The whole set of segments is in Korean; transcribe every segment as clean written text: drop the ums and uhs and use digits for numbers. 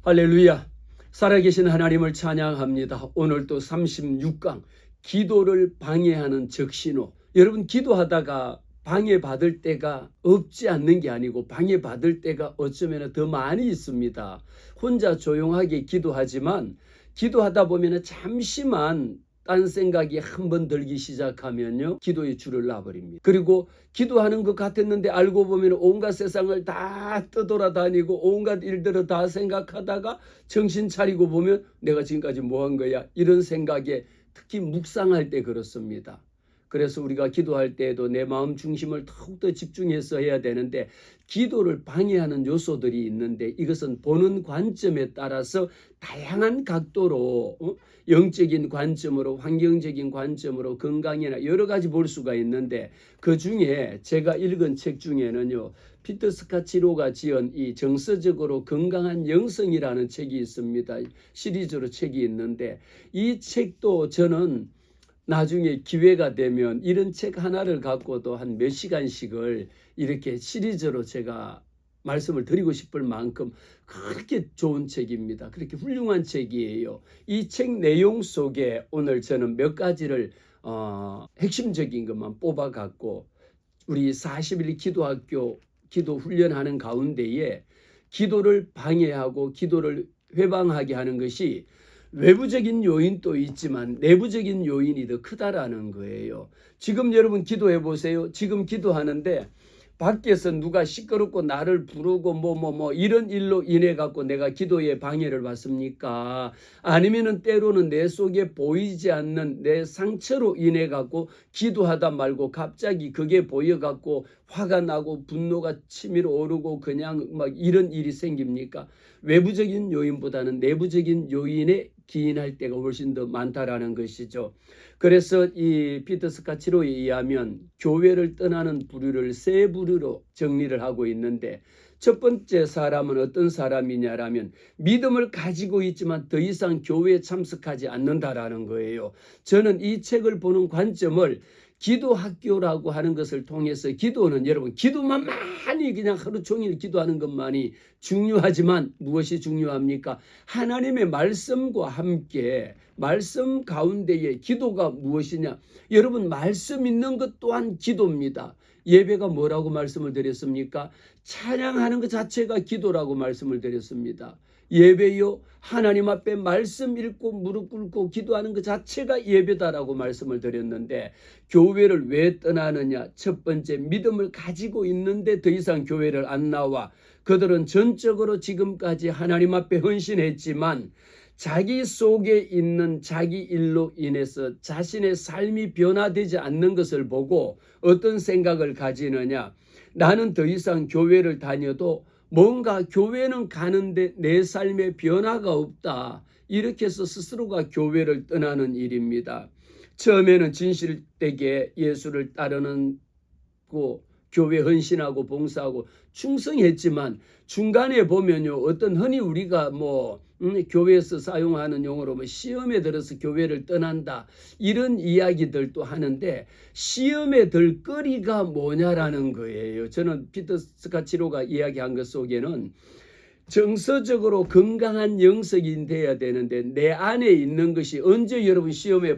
할렐루야. 살아계신 하나님을 찬양합니다. 오늘 또 36강 기도를 방해하는 적신호. 여러분, 기도하다가 방해받을 때가 없지 않는 게 아니고 방해받을 때가 어쩌면 더 많이 있습니다. 혼자 조용하게 기도하지만 기도하다 보면 잠시만 딴 생각이 한번 들기 시작하면요, 기도의 줄을 놔버립니다. 그리고 기도하는 것 같았는데 알고 보면 온갖 세상을 다 떠돌아다니고 온갖 일들을 다 생각하다가 정신 차리고 보면 내가 지금까지 뭐 한 거야, 이런 생각에 특히 묵상할 때 그렇습니다. 그래서 우리가 기도할 때에도 내 마음 중심을 더욱더 집중해서 해야 되는데, 기도를 방해하는 요소들이 있는데 이것은 보는 관점에 따라서 다양한 각도로 영적인 관점으로, 환경적인 관점으로, 건강이나 여러 가지 볼 수가 있는데, 그 중에 제가 읽은 책 중에는요, 피터 스카치로가 지은 이 정서적으로 건강한 영성이라는 책이 있습니다. 시리즈로 책이 있는데 이 책도 저는 나중에 기회가 되면 이런 책 하나를 갖고도 한 몇 시간씩을 이렇게 시리즈로 제가 말씀을 드리고 싶을 만큼 그렇게 좋은 책입니다. 그렇게 훌륭한 책이에요. 이 책 내용 속에 오늘 저는 몇 가지를 핵심적인 것만 뽑아 갖고 우리 40일 기도학교 기도 훈련하는 가운데에 기도를 방해하고 기도를 회방하게 하는 것이 외부적인 요인도 있지만 내부적인 요인이 더 크다라는 거예요. 지금 여러분 기도해 보세요. 지금 기도하는데 밖에서 누가 시끄럽고 나를 부르고 이런 일로 인해 갖고 내가 기도에 방해를 받습니까? 아니면은 때로는 내 속에 보이지 않는 내 상처로 인해 갖고 기도하다 말고 갑자기 그게 보여 갖고 화가 나고 분노가 치밀어 오르고 그냥 막 이런 일이 생깁니까? 외부적인 요인보다는 내부적인 요인에 기인할 때가 훨씬 더 많다라는 것이죠. 그래서 이 피터 스카치로에 의하면 교회를 떠나는 부류를 세 부류로 정리를 하고 있는데, 첫 번째 사람은 어떤 사람이냐라면 믿음을 가지고 있지만 더 이상 교회에 참석하지 않는다라는 거예요. 저는 이 책을 보는 관점을 기도학교라고 하는 것을 통해서, 기도는 여러분 기도만 많이 그냥 하루 종일 기도하는 것만이 중요하지만 무엇이 중요합니까? 하나님의 말씀과 함께 말씀 가운데에 기도가 무엇이냐? 여러분, 말씀 있는 것 또한 기도입니다. 예배가 뭐라고 말씀을 드렸습니까? 찬양하는 것 자체가 기도라고 말씀을 드렸습니다. 예배요, 하나님 앞에 말씀 읽고 무릎 꿇고 기도하는 것 자체가 예배다라고 말씀을 드렸는데, 교회를 왜 떠나느냐? 첫 번째, 믿음을 가지고 있는데 더 이상 교회를 안 나와. 그들은 전적으로 지금까지 하나님 앞에 헌신했지만 자기 속에 있는 자기 일로 인해서 자신의 삶이 변화되지 않는 것을 보고 어떤 생각을 가지느냐? 나는 더 이상 교회를 다녀도 뭔가 교회는 가는데 내 삶에 변화가 없다. 이렇게 해서 스스로가 교회를 떠나는 일입니다. 처음에는 진실되게 예수를 따르는 교회 헌신하고 봉사하고 충성했지만 중간에 보면요, 어떤 흔히 우리가 교회에서 사용하는 용어로 시험에 들어서 교회를 떠난다, 이런 이야기들도 하는데, 시험에 들 거리가 뭐냐라는 거예요. 저는 피터 스카치로가 이야기한 것 속에는 정서적으로 건강한 영성이 돼야 되는데, 내 안에 있는 것이 언제 여러분 시험에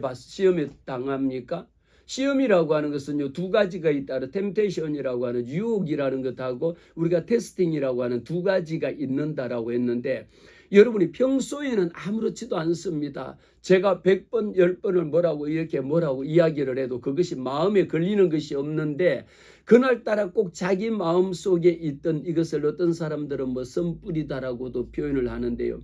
당합니까? 시험이라고 하는 것은요, 두 가지가 있다. 템테이션이라고 하는 유혹이라는 것하고 우리가 테스팅이라고 하는 두 가지가 있는다라고 했는데, 여러분이 평소에는 아무렇지도 않습니다. 제가 100번 10번을 뭐라고 이야기를 해도 그것이 마음에 걸리는 것이 없는데, 그날따라 꼭 자기 마음 속에 있던 이것을 어떤 사람들은 선뿌리다라고도 표현을 하는데요,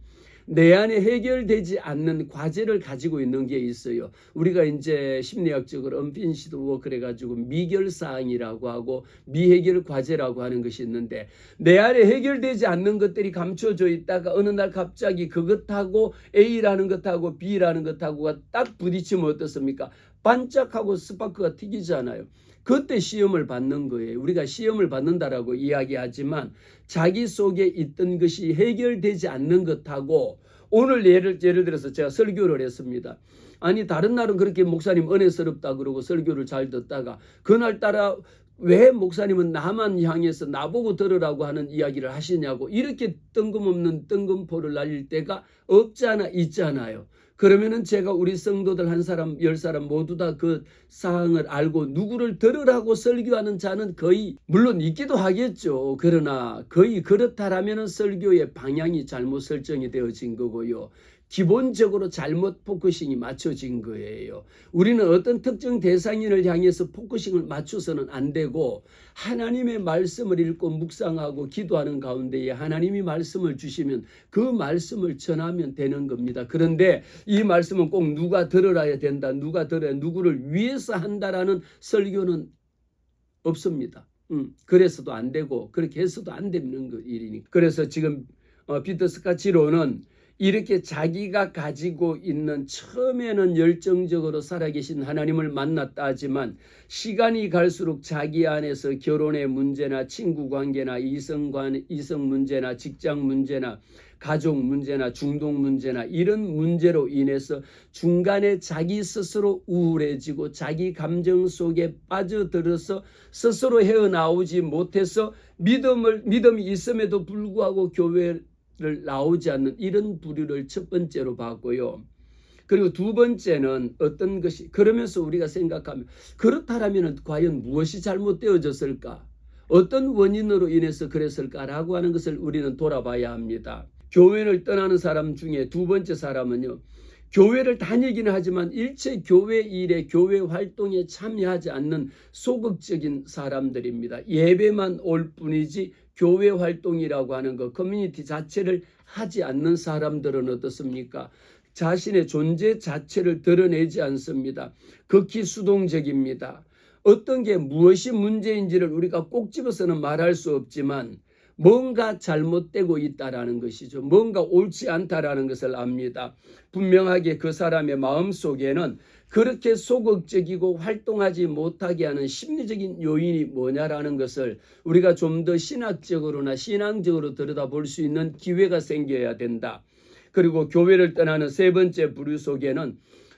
내 안에 해결되지 않는 과제를 가지고 있는 게 있어요. 우리가 이제 심리학적으로 언피니시드 그래가지고 미결사항이라고 하고 미해결 과제라고 하는 것이 있는데, 내 안에 해결되지 않는 것들이 감춰져 있다가 어느 날 갑자기 그것하고 A라는 것하고 B라는 것하고 딱 부딪히면 어떻습니까? 반짝하고 스파크가 튀기잖아요. 그때 시험을 받는 거예요. 우리가 시험을 받는다라고 이야기하지만 자기 속에 있던 것이 해결되지 않는 것하고, 오늘 예를 들어서 제가 설교를 했습니다. 아니 다른 날은 그렇게 목사님 은혜스럽다 그러고 설교를 잘 듣다가 그날따라 왜 목사님은 나만 향해서 나보고 들으라고 하는 이야기를 하시냐고 이렇게 뜬금없는 뜬금포를 날릴 때가 없지 않아 있잖아요. 그러면은 제가 우리 성도들 한 사람, 10사람 모두 다 그 사항을 알고 누구를 들으라고 설교하는 자는 거의 물론 있기도 하겠죠. 그러나 거의 그렇다라면은 설교의 방향이 잘못 설정이 되어진 거고요. 기본적으로 잘못 포커싱이 맞춰진 거예요. 우리는 어떤 특정 대상인을 향해서 포커싱을 맞춰서는 안 되고 하나님의 말씀을 읽고 묵상하고 기도하는 가운데에 하나님이 말씀을 주시면 그 말씀을 전하면 되는 겁니다. 그런데 이 말씀은 꼭 누가 들어야 된다, 누가 들어야 누구를 위해서 한다라는 설교는 없습니다. 그래서도 안 되고 그렇게 해서도 안 되는 일이니까. 그래서 지금 피터 스카치로는 이렇게 자기가 가지고 있는 처음에는 열정적으로 살아계신 하나님을 만났다 하지만 시간이 갈수록 자기 안에서 결혼의 문제나 친구 관계나 이성 문제나 직장 문제나 가족 문제나 중독 문제나 이런 문제로 인해서 중간에 자기 스스로 우울해지고 자기 감정 속에 빠져들어서 스스로 헤어나오지 못해서 믿음이 있음에도 불구하고 교회를 나오지 않는 이런 부류를 첫 번째로 봤고요. 그리고 두 번째는 어떤 것이 그러면서 우리가 생각하면 그렇다면 과연 무엇이 잘못되어졌을까? 어떤 원인으로 인해서 그랬을까라고 하는 것을 우리는 돌아봐야 합니다. 교회를 떠나는 사람 중에 두 번째 사람은요. 교회를 다니기는 하지만 일체 교회 일에 교회 활동에 참여하지 않는 소극적인 사람들입니다. 예배만 올 뿐이지 교회 활동이라고 하는 것, 커뮤니티 자체를 하지 않는 사람들은 어떻습니까? 자신의 존재 자체를 드러내지 않습니다. 극히 수동적입니다. 어떤 게 무엇이 문제인지를 우리가 꼭 집어서는 말할 수 없지만 뭔가 잘못되고 있다라는 것이죠. 뭔가 옳지 않다라는 것을 압니다. 분명하게 그 사람의 마음속에는 그렇게 소극적이고 활동하지 못하게 하는 심리적인 요인이 뭐냐라는 것을 우리가 좀 더 신학적으로나 신앙적으로 들여다볼 수 있는 기회가 생겨야 된다. 그리고 교회를 떠나는 세 번째 부류 속에는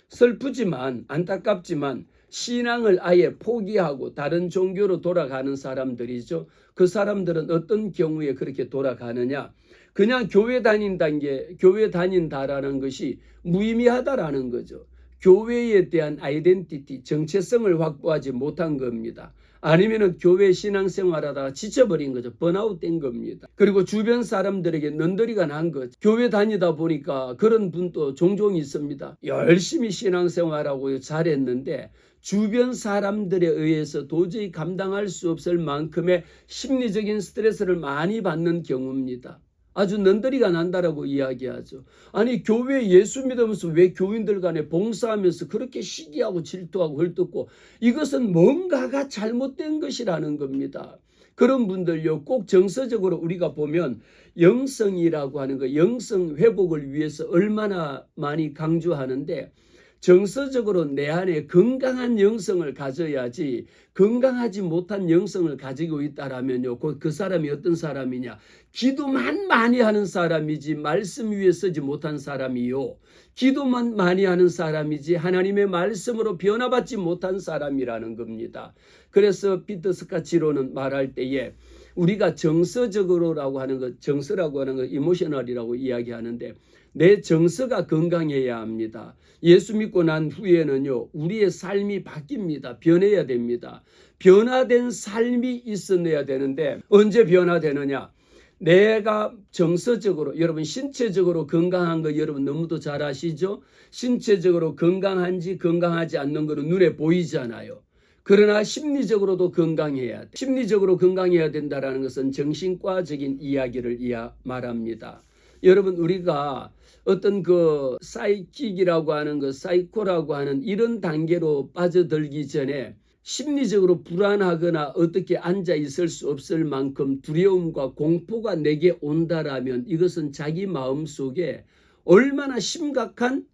슬프지만 안타깝지만 신앙을 아예 포기하고 다른 종교로 돌아가는 사람들이죠. 그 사람들은 어떤 경우에 그렇게 돌아가느냐? 그냥 교회 다닌다라는 것이 무의미하다라는 거죠. 교회에 대한 아이덴티티, 정체성을 확보하지 못한 겁니다. 아니면은 교회 신앙생활하다가 지쳐버린 거죠. 번아웃된 겁니다. 그리고 주변 사람들에게 넌더리가 난 거죠. 교회 다니다 보니까 그런 분도 종종 있습니다. 열심히 신앙생활하고 잘했는데 주변 사람들에 의해서 도저히 감당할 수 없을 만큼의 심리적인 스트레스를 많이 받는 경우입니다. 아주 넌더리가 난다라고 이야기하죠. 아니 교회 예수 믿으면서 왜 교인들 간에 봉사하면서 그렇게 시기하고 질투하고 헐뜯고 이것은 뭔가가 잘못된 것이라는 겁니다. 그런 분들요 꼭 정서적으로 우리가 보면 영성이라고 하는 거 영성 회복을 위해서 얼마나 많이 강조하는데 정서적으로 내 안에 건강한 영성을 가져야지 건강하지 못한 영성을 가지고 있다라면요 그 사람이 어떤 사람이냐 기도만 많이 하는 사람이지 말씀 위에 서지 못한 사람이요 기도만 많이 하는 사람이지 하나님의 말씀으로 변화받지 못한 사람이라는 겁니다. 그래서 피터 스카치로는 말할 때에 우리가 정서적으로라고 하는 것 정서라고 하는 것 이모셔널이라고 이야기하는데 내 정서가 건강해야 합니다. 예수 믿고 난 후에는요 우리의 삶이 바뀝니다. 변해야 됩니다. 변화된 삶이 있어내야 되는데 언제 변화되느냐 내가 정서적으로 여러분 신체적으로 건강한 거 여러분 너무도 잘 아시죠? 신체적으로 건강한지 건강하지 않는 거는 눈에 보이잖아요. 그러나 심리적으로도 건강해야 돼. 심리적으로 건강해야 된다는 것은 정신과적인 이야기를 말합니다. 여러분 우리가 어떤 그 사이킥이라고 하는 것, 사이코라고 하는 이런 단계로 빠져들기 전에 심리적으로 불안하거나 어떻게 앉아 있을 수 없을 만큼 두려움과 공포가 내게 온다라면 이것은 자기 마음속에 얼마나 심각한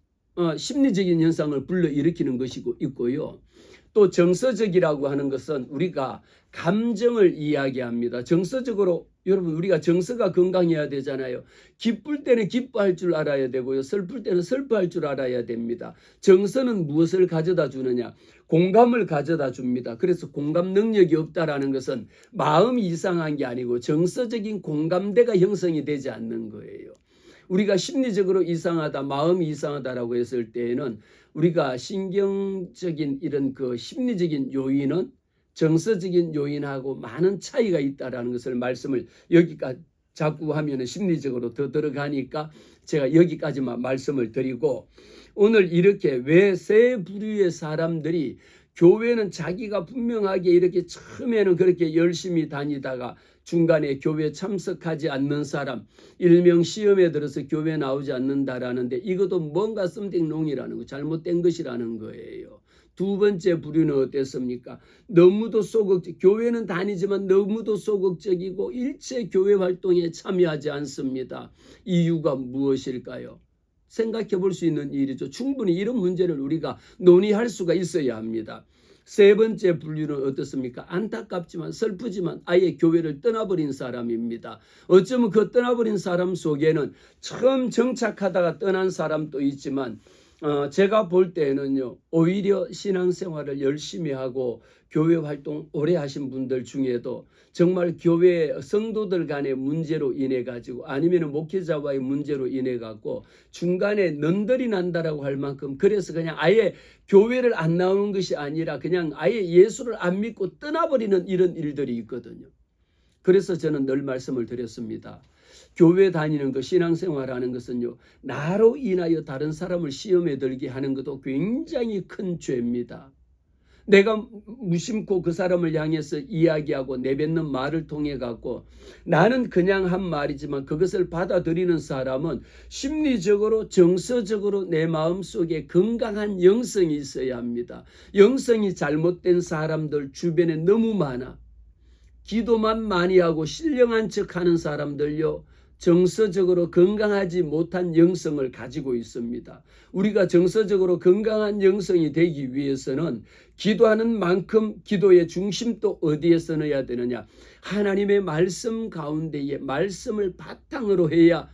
심리적인 현상을 불러일으키는 것이고 있고요. 또 정서적이라고 하는 것은 우리가 감정을 이야기합니다. 정서적으로 여러분 우리가 정서가 건강해야 되잖아요. 기쁠 때는 기뻐할 줄 알아야 되고요. 슬플 때는 슬퍼할 줄 알아야 됩니다. 정서는 무엇을 가져다 주느냐? 공감을 가져다 줍니다. 그래서 공감 능력이 없다라는 것은 마음이 이상한 게 아니고 정서적인 공감대가 형성이 되지 않는 거예요. 우리가 심리적으로 이상하다, 마음이 이상하다라고 했을 때에는 우리가 신경적인 이런 그 심리적인 요인은 정서적인 요인하고 많은 차이가 있다라는 것을 말씀을 여기까지 자꾸 하면은 심리적으로 더 들어가니까 제가 여기까지만 말씀을 드리고, 오늘 이렇게 왜 세 부류의 사람들이 교회는 자기가 분명하게 이렇게 처음에는 그렇게 열심히 다니다가 중간에 교회 참석하지 않는 사람, 일명 시험에 들어서 교회 나오지 않는다라는데 이것도 뭔가 썸띵롱이라는 거, 잘못된 것이라는 거예요. 두 번째 부류는 어땠습니까? 너무도 소극적, 교회는 다니지만 너무도 소극적이고 일체 교회 활동에 참여하지 않습니다. 이유가 무엇일까요? 생각해 볼 수 있는 일이죠. 충분히 이런 문제를 우리가 논의할 수가 있어야 합니다. 세 번째 분류는 어떻습니까? 안타깝지만 슬프지만 아예 교회를 떠나버린 사람입니다. 어쩌면 그 떠나버린 사람 속에는 처음 정착하다가 떠난 사람도 있지만 제가 볼 때는요, 오히려 신앙생활을 열심히 하고 교회 활동 오래 하신 분들 중에도 정말 교회 성도들 간의 문제로 인해 가지고 아니면 목회자와의 문제로 인해 갖고 중간에 넌덜이 난다라고 할 만큼, 그래서 그냥 아예 교회를 안 나오는 것이 아니라 그냥 아예 예수를 안 믿고 떠나버리는 이런 일들이 있거든요. 그래서 저는 늘 말씀을 드렸습니다. 교회 다니는 것, 신앙생활하는 것은요, 나로 인하여 다른 사람을 시험에 들게 하는 것도 굉장히 큰 죄입니다. 내가 무심코 그 사람을 향해서 이야기하고 내뱉는 말을 통해 갖고 나는 그냥 한 말이지만 그것을 받아들이는 사람은 심리적으로 정서적으로 내 마음속에 건강한 영성이 있어야 합니다. 영성이 잘못된 사람들 주변에 너무 많아. 기도만 많이 하고 신령한 척하는 사람들요, 정서적으로 건강하지 못한 영성을 가지고 있습니다. 우리가 정서적으로 건강한 영성이 되기 위해서는 기도하는 만큼 기도의 중심도 어디에서 넣어야 되느냐? 하나님의 말씀 가운데에 말씀을 바탕으로 해야.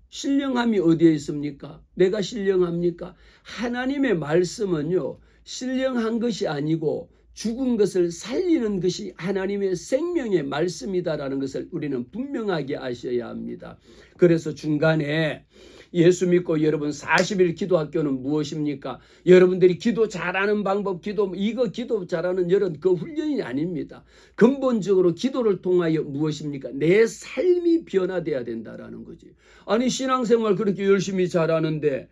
신령함이 어디에 있습니까? 내가 신령합니까? 하나님의 말씀은요, 신령한 것이 아니고 죽은 것을 살리는 것이 하나님의 생명의 말씀이다라는 것을 우리는 분명하게 아셔야 합니다. 그래서 중간에 예수 믿고 여러분 40일 기도학교는 무엇입니까? 여러분들이 기도 잘하는 방법, 기도 잘하는 이런 그 훈련이 아닙니다. 근본적으로 기도를 통하여 무엇입니까? 내 삶이 변화돼야 된다라는 거지. 아니 신앙생활 그렇게 열심히 잘하는데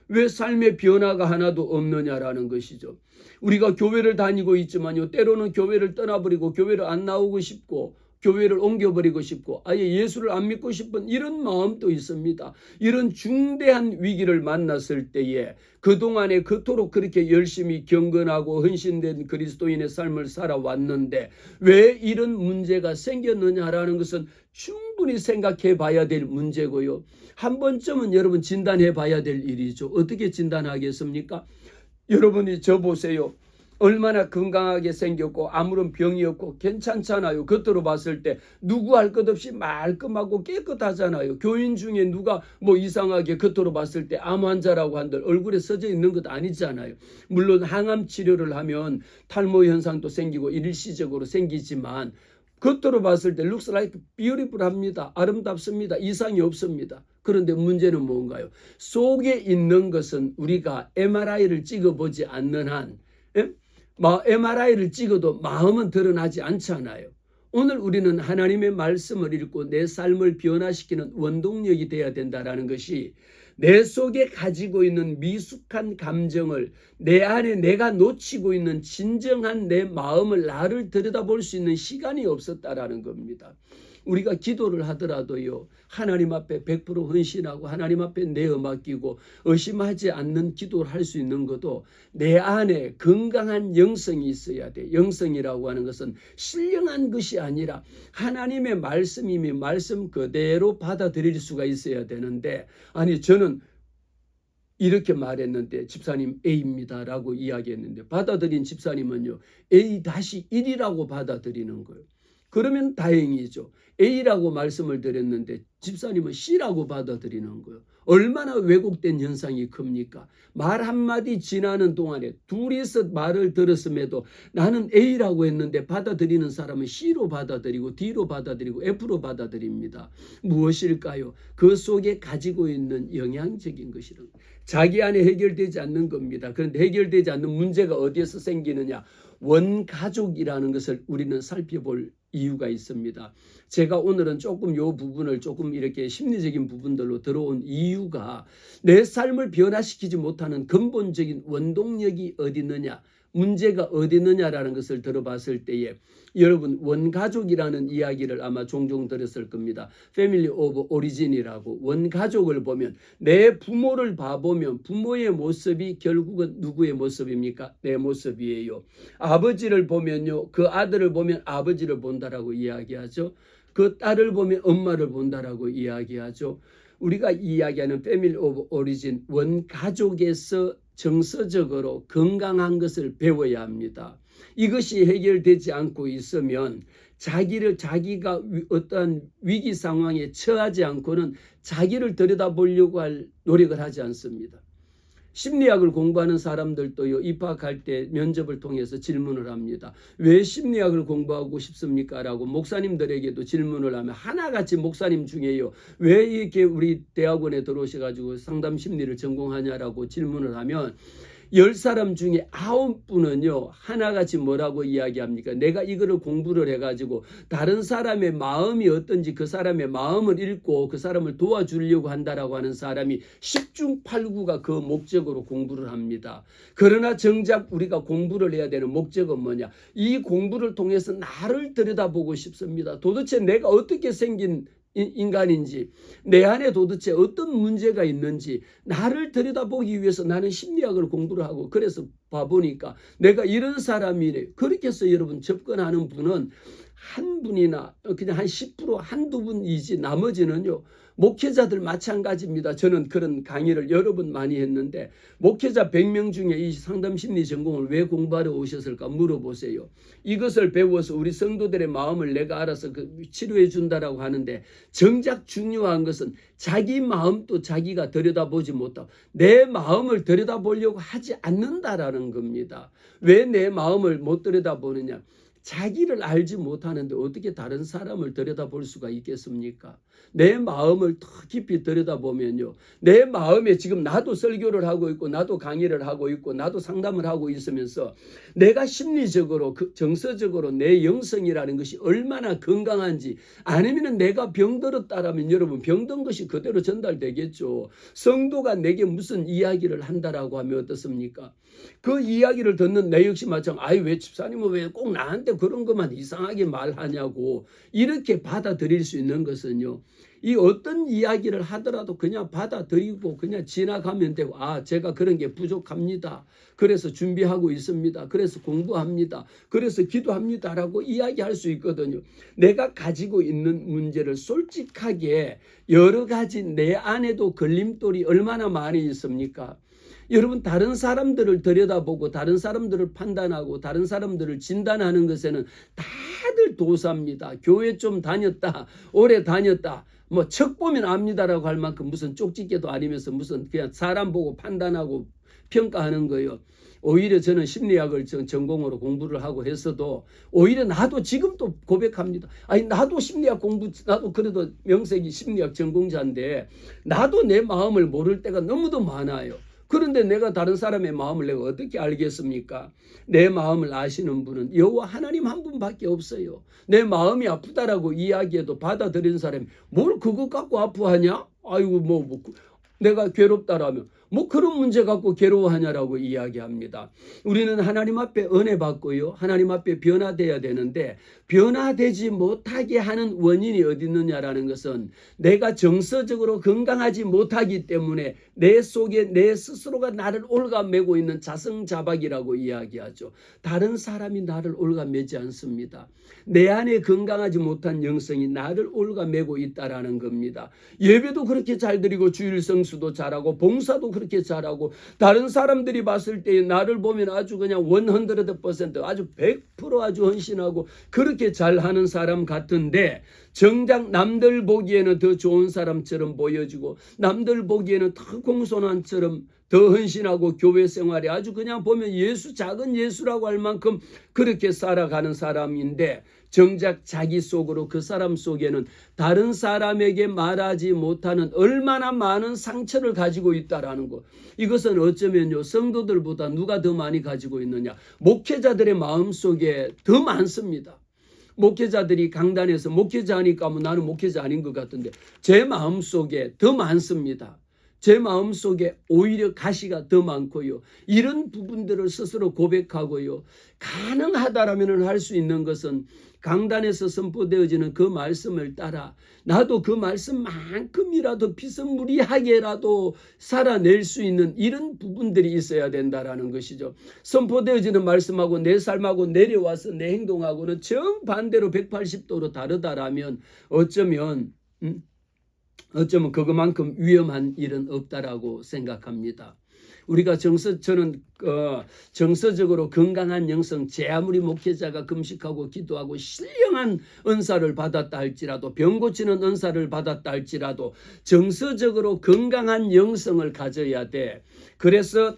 왜 삶의 변화가 하나도 없느냐라는 것이죠. 우리가 교회를 다니고 있지만요, 때로는 교회를 떠나버리고 교회를 안 나오고 싶고 교회를 옮겨버리고 싶고 아예 예수를 안 믿고 싶은 이런 마음도 있습니다. 이런 중대한 위기를 만났을 때에 그동안에 그토록 그렇게 열심히 경건하고 헌신된 그리스도인의 삶을 살아왔는데 왜 이런 문제가 생겼느냐라는 것은 충분히 생각해 봐야 될 문제고요. 한 번쯤은 여러분 진단해 봐야 될 일이죠. 어떻게 진단하겠습니까? 여러분이 저 보세요. 얼마나 건강하게 생겼고 아무런 병이 없고 괜찮잖아요. 겉으로 봤을 때 누구 할 것 없이 말끔하고 깨끗하잖아요. 교인 중에 누가 뭐 이상하게 겉으로 봤을 때 암 환자라고 한들 얼굴에 써져 있는 것 아니잖아요. 물론 항암 치료를 하면 탈모 현상도 생기고 일시적으로 생기지만 겉으로 봤을 때 looks like beautiful합니다. 아름답습니다. 이상이 없습니다. 그런데 문제는 뭔가요? 속에 있는 것은 우리가 MRI를 찍어보지 않는 한 MRI를 찍어도 마음은 드러나지 않잖아요. 오늘 우리는 하나님의 말씀을 읽고 내 삶을 변화시키는 원동력이 되어야 된다는 것이 내 속에 가지고 있는 미숙한 감정을 내 안에 내가 놓치고 있는 진정한 내 마음을 나를 들여다볼 수 있는 시간이 없었다라는 겁니다. 우리가 기도를 하더라도요, 하나님 앞에 100% 헌신하고 하나님 앞에 내어 맡기고 의심하지 않는 기도를 할 수 있는 것도 내 안에 건강한 영성이 있어야 돼. 영성이라고 하는 것은 신령한 것이 아니라 하나님의 말씀이면 말씀 그대로 받아들일 수가 있어야 되는데, 아니 저는 이렇게 말했는데 집사님 A입니다 라고 이야기했는데 받아들인 집사님은요 A-1이라고 받아들이는 거예요. 그러면 다행이죠. A라고 말씀을 드렸는데 집사님은 C라고 받아들이는 거예요. 얼마나 왜곡된 현상이 큽니까? 말 한마디 지나는 동안에 둘이서 말을 들었음에도 나는 A라고 했는데 받아들이는 사람은 C로 받아들이고 D로 받아들이고 F로 받아들입니다. 무엇일까요? 그 속에 가지고 있는 영향적인 것이란 자기 안에 해결되지 않는 겁니다. 그런데 해결되지 않는 문제가 어디에서 생기느냐? 원가족이라는 것을 우리는 살펴볼 이유가 있습니다. 제가 오늘은 조금 이 부분을 조금 이렇게 심리적인 부분들로 들어온 이유가 내 삶을 변화시키지 못하는 근본적인 원동력이 어디 있느냐, 문제가 어디 있느냐라는 것을 들어봤을 때에 여러분 원가족이라는 이야기를 아마 종종 들었을 겁니다. 패밀리 오브 오리진이라고 원가족을 보면 내 부모를 봐보면 부모의 모습이 결국은 누구의 모습입니까? 내 모습이에요. 아버지를 보면요 그 아들을 보면 아버지를 본다라고 이야기하죠. 그 딸을 보면 엄마를 본다라고 이야기하죠. 우리가 이야기하는 패밀리 오브 오리진 원가족에서 정서적으로 건강한 것을 배워야 합니다. 이것이 해결되지 않고 있으면 자기가 어떠한 위기 상황에 처하지 않고는 자기를 들여다보려고 할 노력을 하지 않습니다. 심리학을 공부하는 사람들도요 입학할 때 면접을 통해서 질문을 합니다. 왜 심리학을 공부하고 싶습니까? 라고 목사님들에게도 질문을 하면 하나같이 목사님 중에요 왜 이렇게 우리 대학원에 들어오셔가지고 상담 심리를 전공하냐라고 질문을 하면 10사람 중에 9분은요 하나같이 뭐라고 이야기합니까? 내가 이거를 공부를 해가지고 다른 사람의 마음이 어떤지 그 사람의 마음을 읽고 그 사람을 도와주려고 한다라고 하는 사람이 10중 8구가 그 목적으로 공부를 합니다. 그러나 정작 우리가 공부를 해야 되는 목적은 뭐냐? 이 공부를 통해서 나를 들여다보고 싶습니다. 도대체 내가 어떻게 생긴 인간인지 내 안에 도대체 어떤 문제가 있는지 나를 들여다보기 위해서 나는 심리학을 공부를 하고 그래서 봐보니까 내가 이런 사람이래. 그렇게 해서 여러분 접근하는 분은 한 분이나 그냥 한 10% 한두 분이지 나머지는요 목회자들 마찬가지입니다. 저는 그런 강의를 여러 번 많이 했는데 목회자 100명 중에 이 상담심리 전공을 왜 공부하러 오셨을까 물어보세요. 이것을 배워서 우리 성도들의 마음을 내가 알아서 치료해 준다라고 하는데 정작 중요한 것은 자기 마음도 자기가 들여다보지 못하고 내 마음을 들여다보려고 하지 않는다라는 겁니다. 왜 내 마음을 못 들여다보느냐? 자기를 알지 못하는데 어떻게 다른 사람을 들여다볼 수가 있겠습니까? 내 마음을 더 깊이 들여다보면요. 내 마음에 지금 나도 설교를 하고 있고 나도 강의를 하고 있고 나도 상담을 하고 있으면서 내가 심리적으로 정서적으로 내 영성이라는 것이 얼마나 건강한지 아니면 내가 병들었다라면 여러분 병든 것이 그대로 전달되겠죠. 성도가 내게 무슨 이야기를 한다라고 하면 어떻습니까? 그 이야기를 듣는 내 역시 마찬가지. 아이 왜 집사님은 왜 꼭 나한테 그런 것만 이상하게 말하냐고 이렇게 받아들일 수 있는 것은요. 이 어떤 이야기를 하더라도 그냥 받아들이고 그냥 지나가면 되고 제가 그런 게 부족합니다. 그래서 준비하고 있습니다. 그래서 공부합니다. 그래서 기도합니다. 라고 이야기할 수 있거든요. 내가 가지고 있는 문제를 솔직하게 여러 가지 내 안에도 걸림돌이 얼마나 많이 있습니까? 여러분 다른 사람들을 들여다보고 다른 사람들을 판단하고 다른 사람들을 진단하는 것에는 다들 도사입니다. 교회 좀 다녔다. 오래 다녔다. 뭐 척 보면 압니다라고 할 만큼 무슨 쪽집게도 아니면서 무슨 그냥 사람 보고 판단하고 평가하는 거예요. 오히려 저는 심리학을 전공으로 공부를 하고 했어도 오히려 나도 지금도 고백합니다. 아니 나도 심리학 공부 나도 그래도 명색이 심리학 전공자인데 나도 내 마음을 모를 때가 너무도 많아요. 그런데 내가 다른 사람의 마음을 내가 어떻게 알겠습니까? 내 마음을 아시는 분은 여호와 하나님 한 분밖에 없어요. 내 마음이 아프다라고 이야기해도 받아들이는 사람이 뭘 그거 갖고 아파하냐? 아이고 내가 괴롭다라면 뭐 그런 문제 갖고 괴로워하냐라고 이야기합니다. 우리는 하나님 앞에 은혜 받고요. 하나님 앞에 변화돼야 되는데 변화되지 못하게 하는 원인이 어디 있느냐라는 것은 내가 정서적으로 건강하지 못하기 때문에 내 속에 내 스스로가 나를 올가매고 있는 자성자박이라고 이야기하죠. 다른 사람이 나를 올가매지 않습니다. 내 안에 건강하지 못한 영성이 나를 올가매고 있다라는 겁니다. 예배도 그렇게 잘 드리고 주일 성수도 잘하고 봉사도 그렇게 그렇게 잘하고 다른 사람들이 봤을 때 나를 보면 아주 그냥 100% 아주 100% 아주 헌신하고 그렇게 잘하는 사람 같은데 정작 남들 보기에는 더 좋은 사람처럼 보여지고 남들 보기에는 더 공손한처럼 더 헌신하고 교회 생활에 아주 그냥 보면 예수 작은 예수라고 할 만큼 그렇게 살아가는 사람인데 정작 자기 속으로 그 사람 속에는 다른 사람에게 말하지 못하는 얼마나 많은 상처를 가지고 있다라는 것. 이것은 어쩌면요 성도들보다 누가 더 많이 가지고 있느냐. 목회자들의 마음속에 더 많습니다. 목회자들이 강단에서 목회자 하니까 뭐 나는 목회자 아닌 것 같은데 제 마음속에 더 많습니다. 제 마음속에 오히려 가시가 더 많고요. 이런 부분들을 스스로 고백하고요. 가능하다라면 할 수 있는 것은 강단에서 선포되어지는 그 말씀을 따라 나도 그 말씀만큼이라도 비스무리하게라도 살아낼 수 있는 이런 부분들이 있어야 된다라는 것이죠. 선포되어지는 말씀하고 내 삶하고 내려와서 내 행동하고는 정반대로 180도로 다르다라면 어쩌면 그것만큼 위험한 일은 없다라고 생각합니다. 우리가 저는 정서적으로 건강한 영성, 제 아무리 목회자가 금식하고 기도하고 신령한 은사를 받았다 할지라도 병 고치는 은사를 받았다 할지라도 정서적으로 건강한 영성을 가져야 돼. 그래서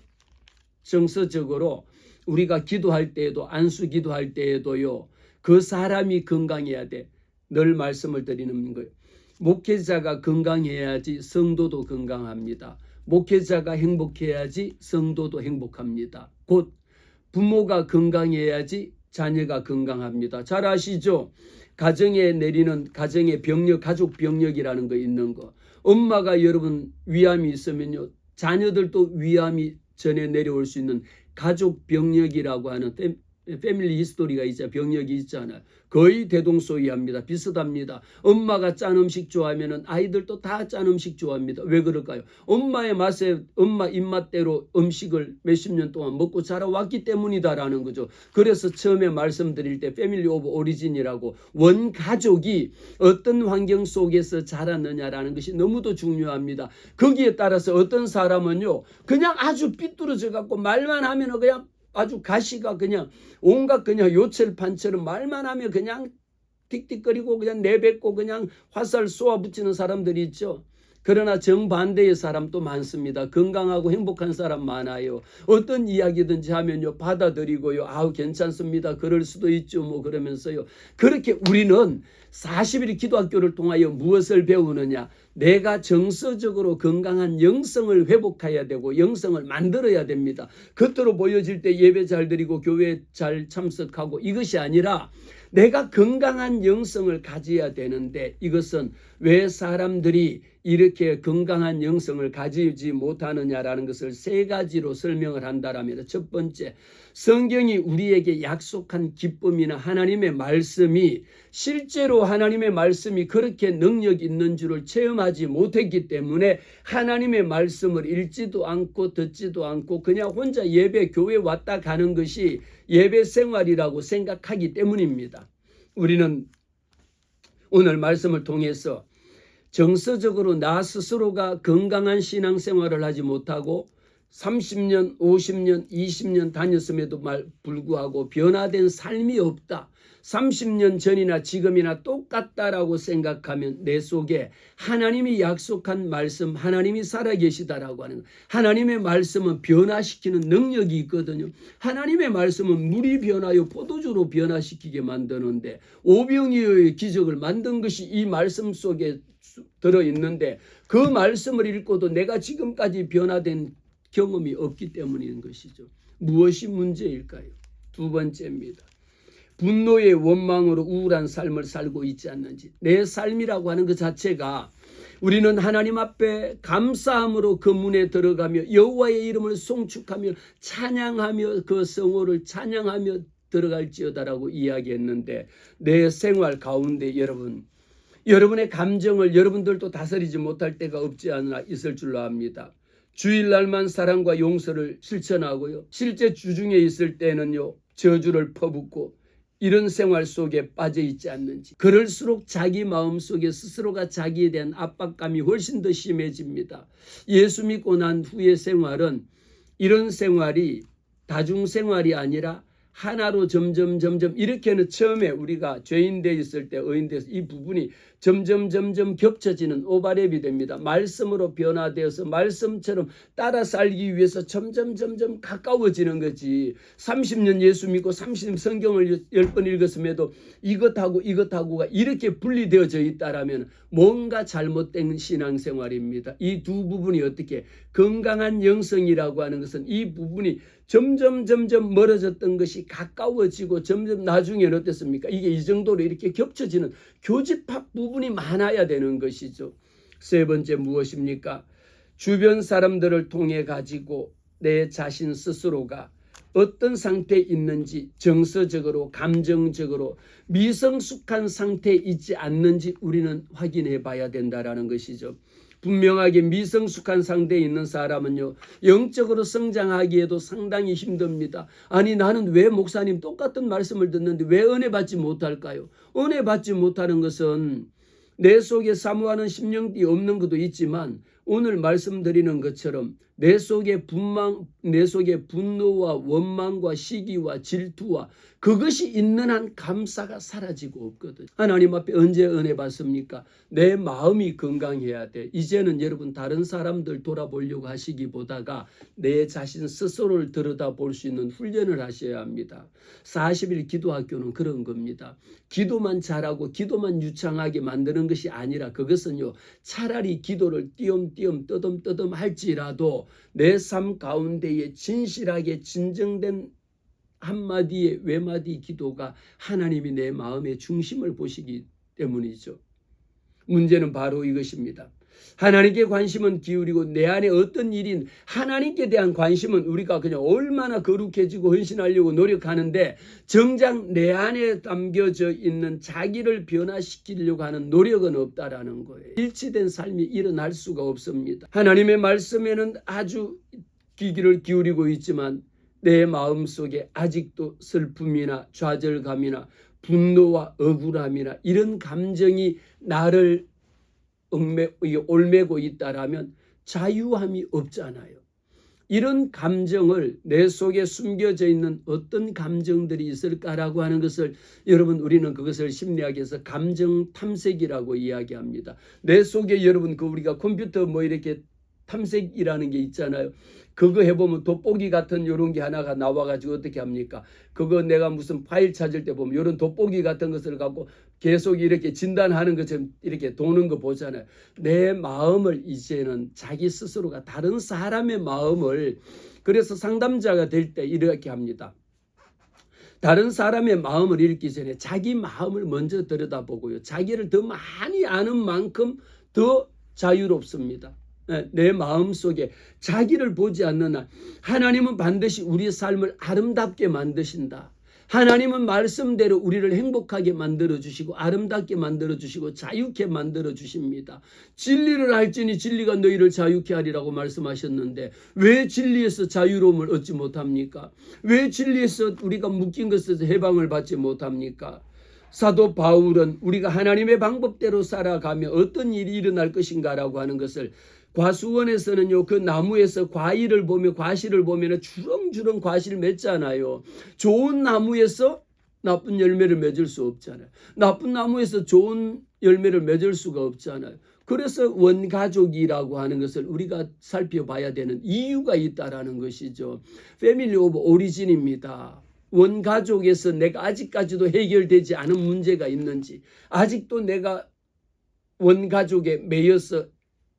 정서적으로 우리가 기도할 때에도 안수 기도할 때에도요. 그 사람이 건강해야 돼. 늘 말씀을 드리는 거예요. 목회자가 건강해야지 성도도 건강합니다. 목회자가 행복해야지 성도도 행복합니다. 곧 부모가 건강해야지 자녀가 건강합니다. 잘 아시죠? 가정에 내리는 가정의 병력, 가족 병력이라는 거 있는 거. 엄마가 여러분 위암이 있으면요. 자녀들도 위암이 전에 내려올 수 있는 가족 병력이라고 하는 패밀리 히스토리가 있잖아요. 병력이 있잖아요. 거의 대동소이합니다. 비슷합니다. 엄마가 짠 음식 좋아하면 아이들도 다 짠 음식 좋아합니다. 왜 그럴까요? 엄마의 맛에 엄마 입맛대로 음식을 몇십 년 동안 먹고 자라왔기 때문이다라는 거죠. 그래서 처음에 말씀드릴 때 패밀리 오브 오리진이라고 원가족이 어떤 환경 속에서 자랐느냐라는 것이 너무도 중요합니다. 거기에 따라서 어떤 사람은요 그냥 아주 삐뚤어져 갖고 말만 하면 그냥 아주 가시가 그냥 온갖 그냥 요철판처럼 말만 하면 그냥 틱틱거리고 그냥 내뱉고 그냥 화살 쏘아붙이는 사람들이 있죠. 그러나 정반대의 사람도 많습니다. 건강하고 행복한 사람 많아요. 어떤 이야기든지 하면요 받아들이고요. 아우 괜찮습니다. 그럴 수도 있죠. 뭐 그러면서요. 그렇게 우리는 40일 기도학교를 통하여 무엇을 배우느냐. 내가 정서적으로 건강한 영성을 회복해야 되고 영성을 만들어야 됩니다. 겉으로 보여질 때 예배 잘 드리고 교회 잘 참석하고 이것이 아니라 내가 건강한 영성을 가져야 되는데 이것은 왜 사람들이 이렇게 건강한 영성을 가지지 못하느냐라는 것을 세 가지로 설명을 한다라면 첫 번째, 성경이 우리에게 약속한 기쁨이나 하나님의 말씀이 실제로 하나님의 말씀이 그렇게 능력 있는 줄을 체험하지 못했기 때문에 하나님의 말씀을 읽지도 않고 듣지도 않고 그냥 혼자 예배 교회 왔다 가는 것이 예배 생활이라고 생각하기 때문입니다. 우리는 오늘 말씀을 통해서 정서적으로 나 스스로가 건강한 신앙생활을 하지 못하고 30년, 50년, 20년 다녔음에도 불구하고 변화된 삶이 없다. 30년 전이나 지금이나 똑같다라고 생각하면 내 속에 하나님이 약속한 말씀, 하나님이 살아계시다라고 하는 것. 하나님의 말씀은 변화시키는 능력이 있거든요. 하나님의 말씀은 물이 변하여 포도주로 변화시키게 만드는데 오병이어의 기적을 만든 것이 이 말씀 속에 들어있는데 그 말씀을 읽고도 내가 지금까지 변화된 경험이 없기 때문인 것이죠. 무엇이 문제일까요? 두 번째입니다. 분노의 원망으로 우울한 삶을 살고 있지 않는지. 내 삶이라고 하는 것 자체가 우리는 하나님 앞에 감사함으로 그 문에 들어가며 여호와의 이름을 송축하며 찬양하며 그 성호를 찬양하며 들어갈지어다라고 이야기했는데 내 생활 가운데 여러분의 감정을 여러분들도 다스리지 못할 때가 없지 않아 있을 줄로 압니다. 주일날만 사랑과 용서를 실천하고요. 실제 주중에 있을 때는요. 저주를 퍼붓고 이런 생활 속에 빠져 있지 않는지. 그럴수록 자기 마음속에 스스로가 자기에 대한 압박감이 훨씬 더 심해집니다. 예수 믿고 난 후의 생활은 이런 생활이 다중생활이 아니라 하나로 점점 이렇게는 처음에 우리가 죄인 되어 있을 때 의인돼서 이 부분이 점점 겹쳐지는 오버랩이 됩니다. 말씀으로 변화되어서 말씀처럼 따라 살기 위해서 점점 가까워지는 거지. 30년 예수 믿고 30년 성경을 10번 읽었음에도 이것하고가 이렇게 분리되어져 있다라면 뭔가 잘못된 신앙생활입니다. 이 두 부분이 어떻게 건강한 영성이라고 하는 것은 이 부분이 점점 멀어졌던 것이 가까워지고 점점 나중에는 어땠습니까? 이게 이 정도로 이렇게 겹쳐지는 교집합 부분이 많아야 되는 것이죠. 세 번째 무엇입니까? 주변 사람들을 통해 가지고 내 자신 스스로가 어떤 상태에 있는지 정서적으로 감정적으로 미성숙한 상태에 있지 않는지 우리는 확인해 봐야 된다라는 것이죠. 분명하게 미성숙한 상태에 있는 사람은요, 영적으로 성장하기에도 상당히 힘듭니다. 아니 나는 왜 목사님 똑같은 말씀을 듣는데 왜 은혜 받지 못할까요? 은혜 받지 못하는 것은 내 속에 사모하는 심령이 없는 것도 있지만 오늘 말씀드리는 것처럼 내 속에 분노와 원망과 시기와 질투와 그것이 있는 한 감사가 사라지고 없거든. 하나님 앞에 언제 은혜 받습니까? 내 마음이 건강해야 돼. 이제는 여러분 다른 사람들 돌아보려고 하시기보다가 내 자신 스스로를 들여다볼 수 있는 훈련을 하셔야 합니다. 40일 기도학교는 그런 겁니다. 기도만 잘하고 기도만 유창하게 만드는 것이 아니라 그것은요, 차라리 기도를 띄엄띄엄 떠듬 할지라도 내 삶 가운데에 진실하게 진정된 한마디의 외마디 기도가 하나님이 내 마음의 중심을 보시기 때문이죠. 문제는 바로 이것입니다. 하나님께 관심은 기울이고 내 안에 어떤 일인 하나님께 대한 관심은 우리가 그냥 얼마나 거룩해지고 헌신하려고 노력하는데 정작 내 안에 담겨져 있는 자기를 변화시키려고 하는 노력은 없다라는 거예요. 일치된 삶이 일어날 수가 없습니다. 하나님의 말씀에는 아주 귀를 기울이고 있지만 내 마음속에 아직도 슬픔이나 좌절감이나 분노와 억울함이나 이런 감정이 나를 올매고 있다라면 자유함이 없잖아요. 이런 감정을 내 속에 숨겨져 있는 어떤 감정들이 있을까라고 하는 것을 여러분 우리는 그것을 심리학에서 감정 탐색이라고 이야기합니다. 내 속에 여러분 우리가 컴퓨터 이렇게 탐색이라는 게 있잖아요. 그거 해보면 돋보기 같은 이런 게 하나가 나와가지고 어떻게 합니까? 그거 내가 무슨 파일 찾을 때 보면 이런 돋보기 같은 것을 갖고 계속 이렇게 진단하는 것처럼 이렇게 도는 거 보잖아요. 내 마음을 이제는 자기 스스로가 다른 사람의 마음을, 그래서 상담자가 될 때 이렇게 합니다. 다른 사람의 마음을 읽기 전에 자기 마음을 먼저 들여다보고요. 자기를 더 많이 아는 만큼 더 자유롭습니다. 내 마음속에 자기를 보지 않는 한 하나님은 반드시 우리의 삶을 아름답게 만드신다. 하나님은 말씀대로 우리를 행복하게 만들어주시고 아름답게 만들어주시고 자유케 만들어주십니다. 진리를 알지니 진리가 너희를 자유케 하리라고 말씀하셨는데 왜 진리에서 자유로움을 얻지 못합니까? 왜 진리에서 우리가 묶인 것에서 해방을 받지 못합니까? 사도 바울은 우리가 하나님의 방법대로 살아가며 어떤 일이 일어날 것인가라고 하는 것을 과수원에서는요, 그 나무에서 과실을 보면 주렁주렁 과실을 맺잖아요. 좋은 나무에서 나쁜 열매를 맺을 수 없잖아요. 나쁜 나무에서 좋은 열매를 맺을 수가 없잖아요. 그래서 원가족이라고 하는 것을 우리가 살펴봐야 되는 이유가 있다라는 것이죠. 패밀리 오브 오리진입니다. 원가족에서 내가 아직까지도 해결되지 않은 문제가 있는지, 아직도 내가 원가족에 매여서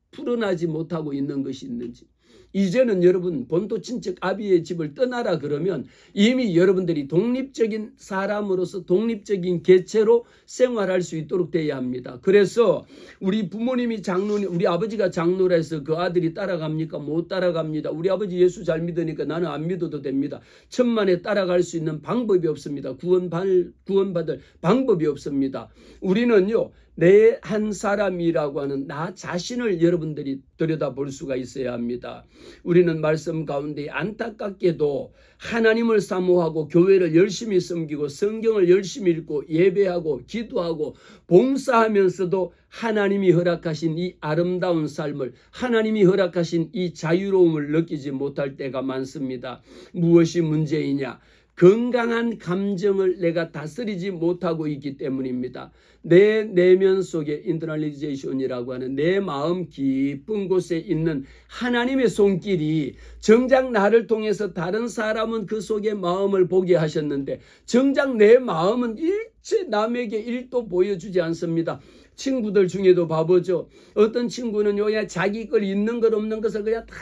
풀어나지 못하고 있는 것이 있는지, 이제는 여러분 본토 친척 아비의 집을 떠나라 그러면 이미 여러분들이 독립적인 사람으로서 독립적인 개체로 생활할 수 있도록 돼야 합니다. 그래서 우리 부모님이 장로님, 우리 아버지가 장로라 해서 그 아들이 따라갑니까? 못 따라갑니다. 우리 아버지 예수 잘 믿으니까 나는 안 믿어도 됩니다. 천만에 따라갈 수 있는 방법이 없습니다. 구원받을 방법이 없습니다. 우리는요, 내 한 사람이라고 하는 나 자신을 여러분들이 들여다볼 수가 있어야 합니다. 우리는 말씀 가운데 안타깝게도 하나님을 사모하고 교회를 열심히 섬기고 성경을 열심히 읽고 예배하고 기도하고 봉사하면서도 하나님이 허락하신 이 아름다운 삶을, 하나님이 허락하신 이 자유로움을 느끼지 못할 때가 많습니다. 무엇이 문제이냐? 건강한 감정을 내가 다스리지 못하고 있기 때문입니다. 내 내면 속에 인터널리제이션이라고 하는 내 마음 깊은 곳에 있는 하나님의 손길이 정작 나를 통해서 다른 사람은 그 속에 마음을 보게 하셨는데 정작 내 마음은 일체 남에게 일도 보여주지 않습니다. 친구들 중에도 봐보죠. 어떤 친구는요, 그냥 자기 걸 있는 것 없는 것을 그냥 다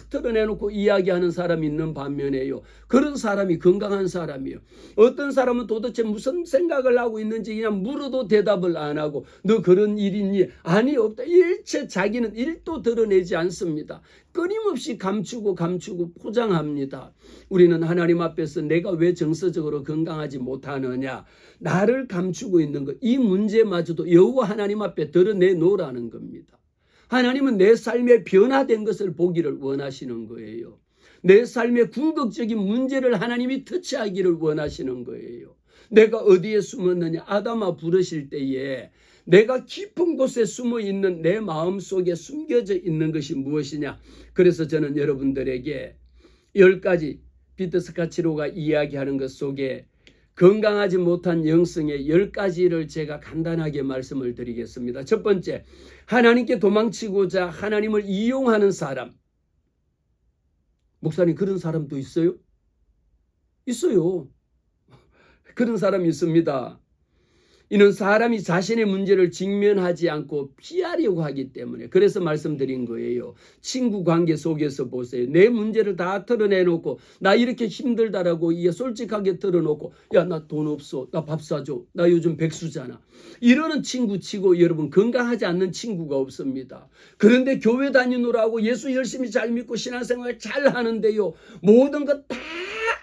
드러내놓고 이야기하는 사람이 있는 반면에요, 그런 사람이 건강한 사람이에요. 어떤 사람은 도대체 무슨 생각을 하고 있는지 그냥 물어도 대답을 안 하고 너 그런 일 있니? 아니 없다. 일체 자기는 일도 드러내지 않습니다. 끊임없이 감추고 포장합니다. 우리는 하나님 앞에서 내가 왜 정서적으로 건강하지 못하느냐, 나를 감추고 있는 것, 이 문제마저도 여호와 하나님 앞에 드러내 놓으라는 겁니다. 하나님은 내 삶에 변화된 것을 보기를 원하시는 거예요. 내 삶의 궁극적인 문제를 하나님이 터치하기를 원하시는 거예요. 내가 어디에 숨었느냐? 아담아 부르실 때에 내가 깊은 곳에 숨어 있는 내 마음 속에 숨겨져 있는 것이 무엇이냐? 그래서 저는 여러분들에게 10가지 피터 스카치로가 이야기하는 것 속에 건강하지 못한 영성의 10가지를 제가 간단하게 말씀을 드리겠습니다. 첫 번째, 하나님께 도망치고자 하나님을 이용하는 사람. 목사님, 그런 사람도 있어요? 있어요. 그런 사람이 있습니다. 이는 사람이 자신의 문제를 직면하지 않고 피하려고 하기 때문에, 그래서 말씀드린 거예요. 친구 관계 속에서 보세요. 내 문제를 다 털어내놓고 나 이렇게 힘들다라고 솔직하게 털어놓고 야, 나 돈 없어, 나 밥 사줘, 나 요즘 백수잖아, 이러는 친구 치고 여러분 건강하지 않는 친구가 없습니다. 그런데 교회 다니느라고 예수 열심히 잘 믿고 신앙생활 잘 하는데요, 모든 것 다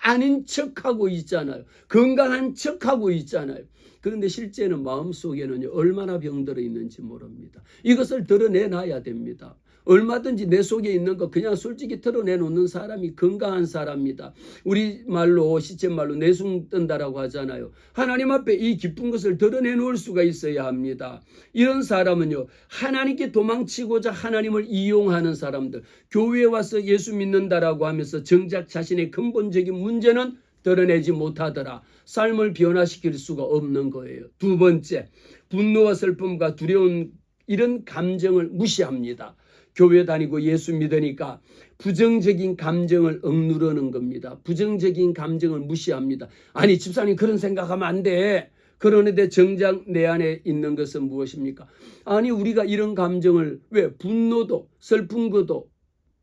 아닌 척하고 있잖아요. 건강한 척하고 있잖아요. 그런데 실제는 마음속에는 얼마나 병들어 있는지 모릅니다. 이것을 드러내놔야 됩니다. 얼마든지 내 속에 있는 거 그냥 솔직히 드러내놓는 사람이 건강한 사람입니다. 우리 말로 시쳇말로 내숭 뜬다라고 하잖아요. 하나님 앞에 이 기쁜 것을 드러내놓을 수가 있어야 합니다. 이런 사람은요, 하나님께 도망치고자 하나님을 이용하는 사람들, 교회에 와서 예수 믿는다라고 하면서 정작 자신의 근본적인 문제는 드러내지 못하더라. 삶을 변화시킬 수가 없는 거예요. 두 번째, 분노와 슬픔과 두려운 이런 감정을 무시합니다. 교회 다니고 예수 믿으니까 부정적인 감정을 억누르는 겁니다. 부정적인 감정을 무시합니다. 아니 집사님, 그런 생각하면 안 돼. 그러는데 정작 내 안에 있는 것은 무엇입니까? 아니 우리가 이런 감정을 왜 분노도 슬픔도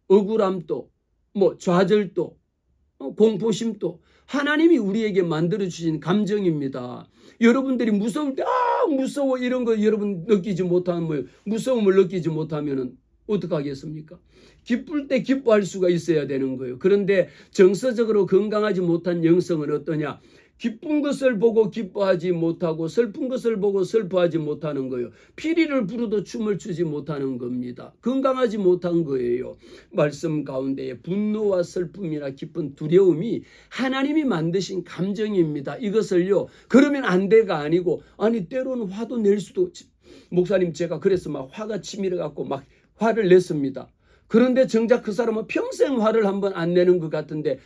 억울함도 좌절도 공포심도 하나님이 우리에게 만들어주신 감정입니다. 여러분들이 무서울 때 무서워 이런 거 여러분 느끼지 못하면, 무서움을 느끼지 못하면 어떻게 하겠습니까? 기쁠 때 기뻐할 수가 있어야 되는 거예요. 그런데 정서적으로 건강하지 못한 영성은 어떠냐? 기쁜 것을 보고 기뻐하지 못하고 슬픈 것을 보고 슬퍼하지 못하는 거예요. 피리를 부르도 춤을 추지 못하는 겁니다. 건강하지 못한 거예요. 말씀 가운데 분노와 슬픔이나 깊은 두려움이 하나님이 만드신 감정입니다. 이것을요, 그러면 안 돼가 아니고, 아니 때로는 화도 낼 수도, 목사님 제가 그래서 막 화가 치밀어 갖고 막 화를 냈습니다. 그런데 정작 그 사람은 평생 화를 한번 안 내는 것 같은데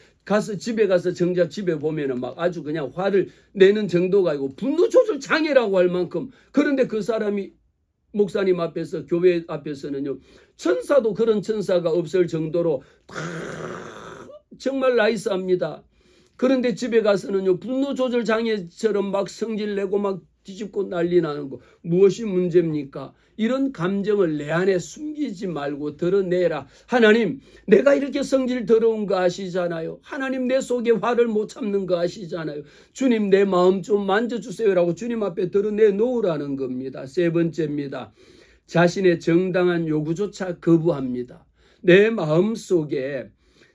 집에 가서 정작 집에 보면은 막 아주 그냥 화를 내는 정도가 아니고 분노 조절 장애라고 할 만큼. 그런데 그 사람이 목사님 앞에서, 교회 앞에서는요, 천사도 그런 천사가 없을 정도로 정말 나이스합니다. 그런데 집에 가서는요, 분노 조절 장애처럼 막 성질 내고 막 뒤집고 난리 나는 거. 무엇이 문제입니까? 이런 감정을 내 안에 숨기지 말고 드러내라. 하나님, 내가 이렇게 성질 더러운 거 아시잖아요. 하나님, 내 속에 화를 못 참는 거 아시잖아요. 주님, 내 마음 좀 만져주세요라고 주님 앞에 드러내 놓으라는 겁니다. 세 번째입니다. 자신의 정당한 요구조차 거부합니다. 내 마음 속에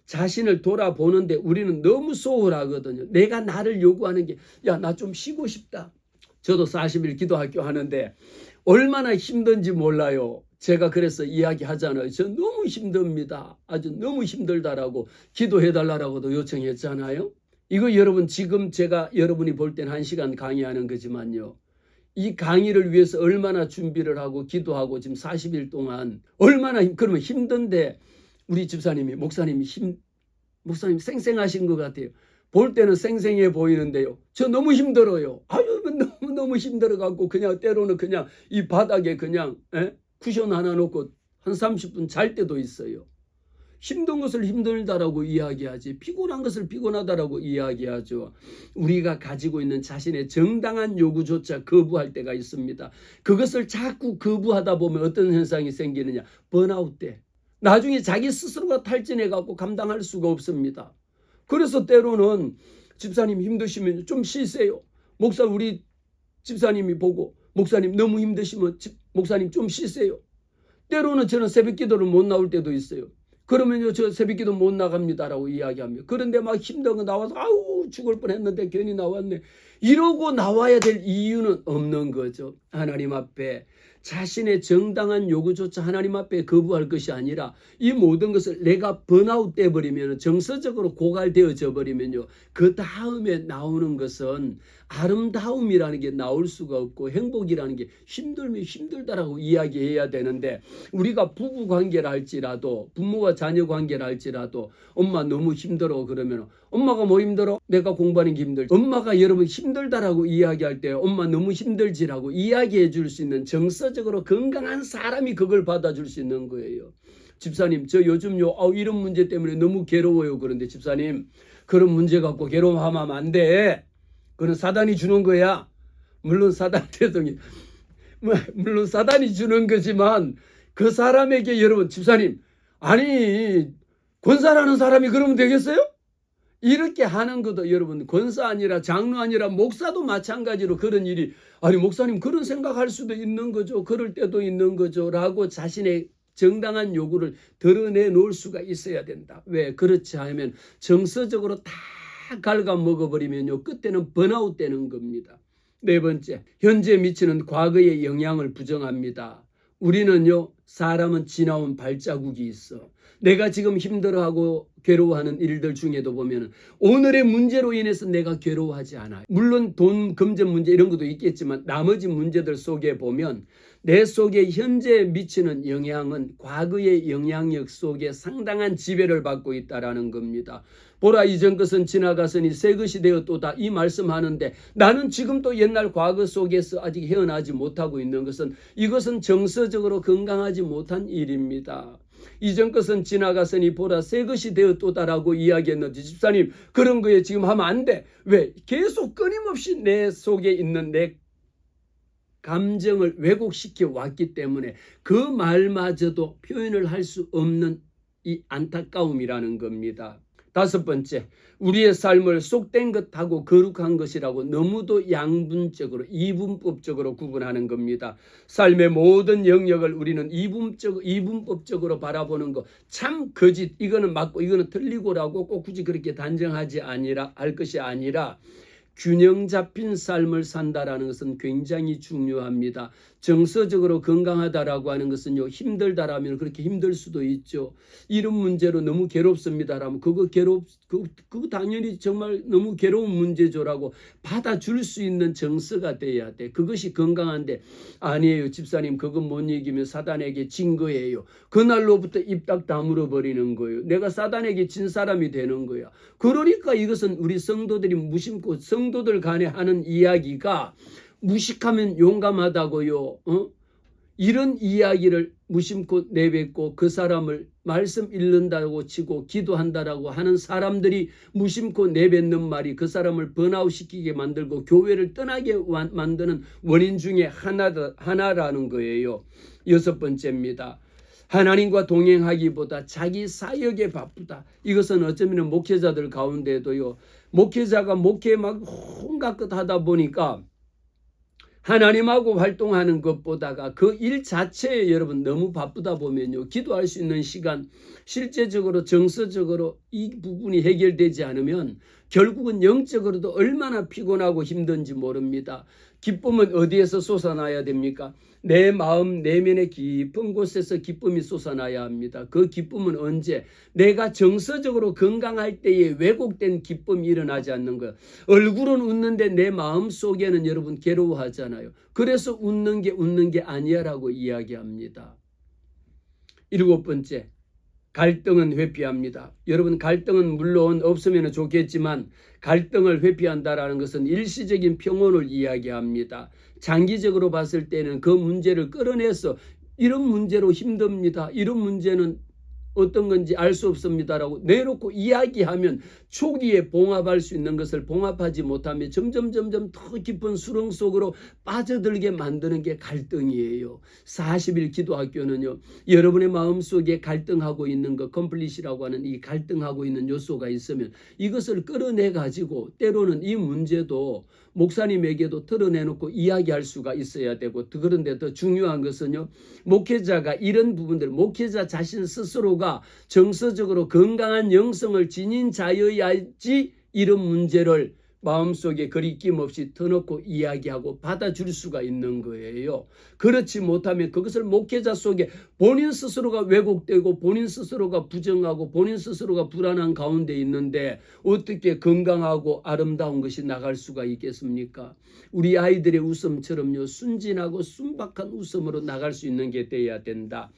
자신을 돌아보는데 우리는 너무 소홀하거든요. 내가 나를 요구하는 게, 야, 나 좀 쉬고 싶다. 저도 40일 기도학교 하는데 얼마나 힘든지 몰라요. 제가 그래서 이야기하잖아요. 저 너무 힘듭니다. 아주 너무 힘들다라고 기도해달라고도 요청했잖아요. 이거 여러분 지금 제가 여러분이 볼 땐 1시간 강의하는 거지만요. 이 강의를 위해서 얼마나 준비를 하고 기도하고 지금 40일 동안 얼마나 그러면 힘든데 우리 집사님이 목사님 쌩쌩하신 것 같아요. 볼 때는 쌩쌩해 보이는데요. 저 너무 힘들어요. 아유 너무 힘들어갖고 그냥 때로는 그냥 이 바닥에 그냥 쿠션 하나 놓고 한 30분 잘 때도 있어요. 힘든 것을 힘들다라고 이야기하지 피곤한 것을 피곤하다라고 이야기하죠. 우리가 가지고 있는 자신의 정당한 요구조차 거부할 때가 있습니다. 그것을 자꾸 거부하다 보면 어떤 현상이 생기느냐. 번아웃 때. 나중에 자기 스스로가 탈진해갖고 감당할 수가 없습니다. 그래서 때로는 집사님 힘드시면 좀 쉬세요. 목사 우리 집사님이 보고 목사님 너무 힘드시면 목사님 좀 쉬세요. 때로는 저는 새벽 기도를 못 나올 때도 있어요. 그러면요 저 새벽 기도 못 나갑니다라고 이야기합니다. 그런데 막 힘든 거 나와서 아우 죽을 뻔했는데 괜히 나왔네. 이러고 나와야 될 이유는 없는 거죠. 하나님 앞에 자신의 정당한 요구조차 하나님 앞에 거부할 것이 아니라 이 모든 것을 내가 번아웃 돼버리면 정서적으로 고갈되어져 버리면요. 그 다음에 나오는 것은 아름다움이라는 게 나올 수가 없고 행복이라는 게 힘들면 힘들다라고 이야기해야 되는데 우리가 부부 관계를 할지라도 부모와 자녀 관계를 할지라도 엄마 너무 힘들어 그러면 엄마가 뭐 힘들어? 내가 공부하는 게 힘들지. 엄마가 여러분 힘들다라고 이야기할 때 엄마 너무 힘들지라고 이야기해 줄 수 있는 정서적으로 건강한 사람이 그걸 받아줄 수 있는 거예요. 집사님 저 요즘요 이런 문제 때문에 너무 괴로워요. 그런데 집사님 그런 문제 갖고 괴로워하면 안 돼. 그건 사단이 주는 거야. 물론 사단이 주는 거지만 그 사람에게 여러분 집사님 아니 권사라는 사람이 그러면 되겠어요? 이렇게 하는 것도 여러분 권사 아니라 장로 아니라 목사도 마찬가지로 그런 일이 아니 목사님 그런 생각할 수도 있는 거죠. 그럴 때도 있는 거죠. 라고 자신의 정당한 요구를 드러내 놓을 수가 있어야 된다. 왜? 그렇지 않으면 정서적으로 다 갉아먹어버리면요. 그때는 번아웃 되는 겁니다. 네 번째, 현재 미치는 과거의 영향을 부정합니다. 우리는요. 사람은 지나온 발자국이 있어. 내가 지금 힘들어하고 괴로워하는 일들 중에도 보면 오늘의 문제로 인해서 내가 괴로워하지 않아요. 물론 돈, 금전 문제 이런 것도 있겠지만 나머지 문제들 속에 보면 내 속에 현재 미치는 영향은 과거의 영향력 속에 상당한 지배를 받고 있다는 겁니다. 보라 이전 것은 지나갔으니 새 것이 되었도다 이 말씀하는데 나는 지금 또 옛날 과거 속에서 아직 헤어나지 못하고 있는 것은 이것은 정서적으로 건강하지 못한 일입니다. 이전 것은 지나갔으니 보라 새 것이 되었도다라고 이야기했는데 집사님 그런 거에 지금 하면 안 돼. 왜? 계속 끊임없이 내 속에 있는 내 감정을 왜곡시켜 왔기 때문에 그 말마저도 표현을 할 수 없는 이 안타까움이라는 겁니다. 다섯 번째, 우리의 삶을 속된 것하고 거룩한 것이라고 너무도 양분적으로 이분법적으로 구분하는 겁니다. 삶의 모든 영역을 우리는 이분법적으로 바라보는 거 참 거짓 이거는 맞고 이거는 틀리고라고 꼭 굳이 그렇게 단정하지 할 것이 아니라 균형 잡힌 삶을 산다라는 것은 굉장히 중요합니다. 정서적으로 건강하다라고 하는 것은요. 힘들다라면 그렇게 힘들 수도 있죠. 이런 문제로 너무 괴롭습니다라면 그거 당연히 정말 너무 괴로운 문제죠라고 받아줄 수 있는 정서가 돼야 돼. 그것이 건강한데 아니에요. 집사님 그건 못 이기면 사단에게 진 거예요. 그날로부터 입 딱 다물어 버리는 거예요. 내가 사단에게 진 사람이 되는 거야. 그러니까 이것은 우리 성도들이 무심코 성도들 간에 하는 이야기가 무식하면 용감하다고요. 이런 이야기를 무심코 내뱉고 그 사람을 말씀 읽는다고 치고 기도한다라고 하는 사람들이 무심코 내뱉는 말이 그 사람을 번아웃시키게 만들고 교회를 떠나게 만드는 원인 중에 하나라는 거예요. 여섯 번째입니다. 하나님과 동행하기보다 자기 사역에 바쁘다. 이것은 어쩌면 목회자들 가운데도요. 목회자가 목회 막 온갖 것 하다 보니까 하나님하고 활동하는 것보다가 그 일 자체에 여러분 너무 바쁘다 보면요. 기도할 수 있는 시간 실제적으로 정서적으로 이 부분이 해결되지 않으면 결국은 영적으로도 얼마나 피곤하고 힘든지 모릅니다. 기쁨은 어디에서 솟아나야 됩니까? 내 마음 내면의 깊은 곳에서 기쁨이 솟아나야 합니다. 그 기쁨은 언제? 내가 정서적으로 건강할 때에 왜곡된 기쁨이 일어나지 않는 거예요. 얼굴은 웃는데 내 마음 속에는 여러분 괴로워하잖아요. 그래서 웃는 게 아니야라고 이야기합니다. 7번째, 갈등은 회피합니다. 여러분, 갈등은 물론 없으면 좋겠지만 갈등을 회피한다라는 것은 일시적인 평온을 이야기합니다. 장기적으로 봤을 때는 그 문제를 끌어내서 이런 문제로 힘듭니다. 이런 문제는 어떤 건지 알 수 없습니다라고 내놓고 이야기하면 초기에 봉합할 수 있는 것을 봉합하지 못하면 점점 더 깊은 수렁 속으로 빠져들게 만드는 게 갈등이에요. 40일 기도학교는요, 여러분의 마음속에 갈등하고 있는 것, 컴플릿이라고 하는 이 갈등하고 있는 요소가 있으면 이것을 끌어내 가지고 때로는 이 문제도 목사님에게도 털어내놓고 이야기할 수가 있어야 되고, 그런데 더 중요한 것은요, 목회자가 이런 부분들, 목회자 자신 스스로가 정서적으로 건강한 영성을 지닌 자여야지 이런 문제를 마음속에 거리낌 없이 터놓고 이야기하고 받아줄 수가 있는 거예요. 그렇지 못하면 그것을 목회자 속에 본인 스스로가 왜곡되고 본인 스스로가 부정하고 본인 스스로가 불안한 가운데 있는데 어떻게 건강하고 아름다운 것이 나갈 수가 있겠습니까? 우리 아이들의 웃음처럼요, 순진하고 순박한 웃음으로 나갈 수 있는 게 돼야 된다.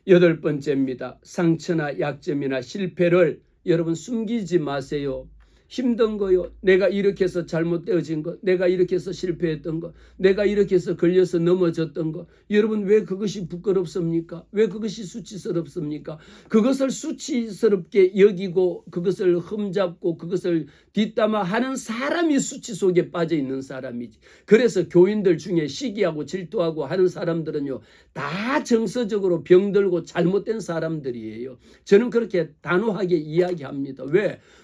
8번째입니다. 상처나 약점이나 실패를 여러분 숨기지 마세요. 힘든 거요. 내가 이렇게 해서 잘못되어진 거, 내가 이렇게 해서 실패했던 거, 내가 이렇게 해서 걸려서 넘어졌던 거. 여러분, 왜 그것이 부끄럽습니까? 왜 그것이 수치스럽습니까? 그것을 수치스럽게 여기고 그것을 흠잡고 그것을 뒷담화 하는 사람이 수치 속에 빠져 있는 사람이지. 그래서 교인들 중에 시기하고 질투하고 하는 사람들은요, 다 정서적으로 병들고 잘못된 사람들이에요. 저는 그렇게 단호하게 이야기합니다.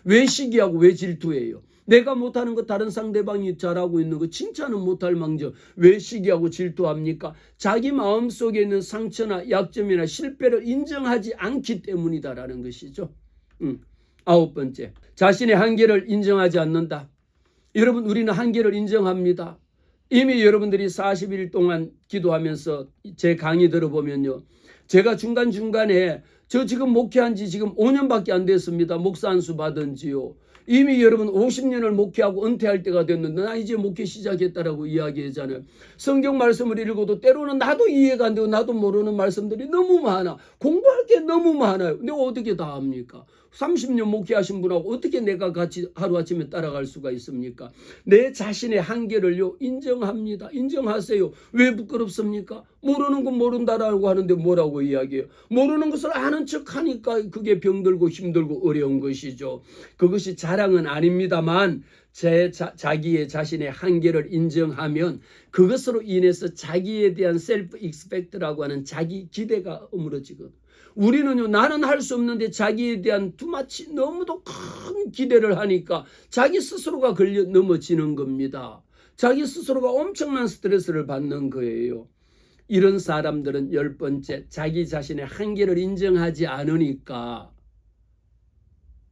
왜 시기하고 왜 질투해요? 내가 못하는 거 다른 상대방이 잘하고 있는 거 칭찬은 못할 망정 왜 시기하고 질투합니까? 자기 마음속에 있는 상처나 약점이나 실패를 인정하지 않기 때문이다라는 것이죠. 9번째, 자신의 한계를 인정하지 않는다. 여러분, 우리는 한계를 인정합니다. 이미 여러분들이 40일 동안 기도하면서 제 강의 들어보면요, 제가 중간중간에 저 지금 목회한 지 지금 5년밖에 안 됐습니다. 목사 안수 받은 지요. 이미 여러분 50년을 목회하고 은퇴할 때가 됐는데 나 이제 목회 시작했다라고 이야기하잖아요. 성경 말씀을 읽어도 때로는 나도 이해가 안 되고 나도 모르는 말씀들이 너무 많아. 공부할 게 너무 많아요. 내가 어떻게 다 합니까? 30년 목회하신 분하고 어떻게 내가 같이 하루아침에 따라갈 수가 있습니까? 내 자신의 한계를요, 인정합니다. 인정하세요. 왜 부끄럽습니까? 모르는 건 모른다라고 하는데 뭐라고 이야기해요? 모르는 것을 아는 척하니까 그게 병들고 힘들고 어려운 것이죠. 그것이 자랑은 아닙니다만 자기의 자신의 한계를 인정하면 그것으로 인해서 자기에 대한 셀프 익스펙트라고 하는 자기 기대가 어무러지거든. 우리는요, 나는 할 수 없는데 자기에 대한 투마치 너무도 큰 기대를 하니까 자기 스스로가 걸려 넘어지는 겁니다. 자기 스스로가 엄청난 스트레스를 받는 거예요. 이런 사람들은 10번째, 자기 자신의 한계를 인정하지 않으니까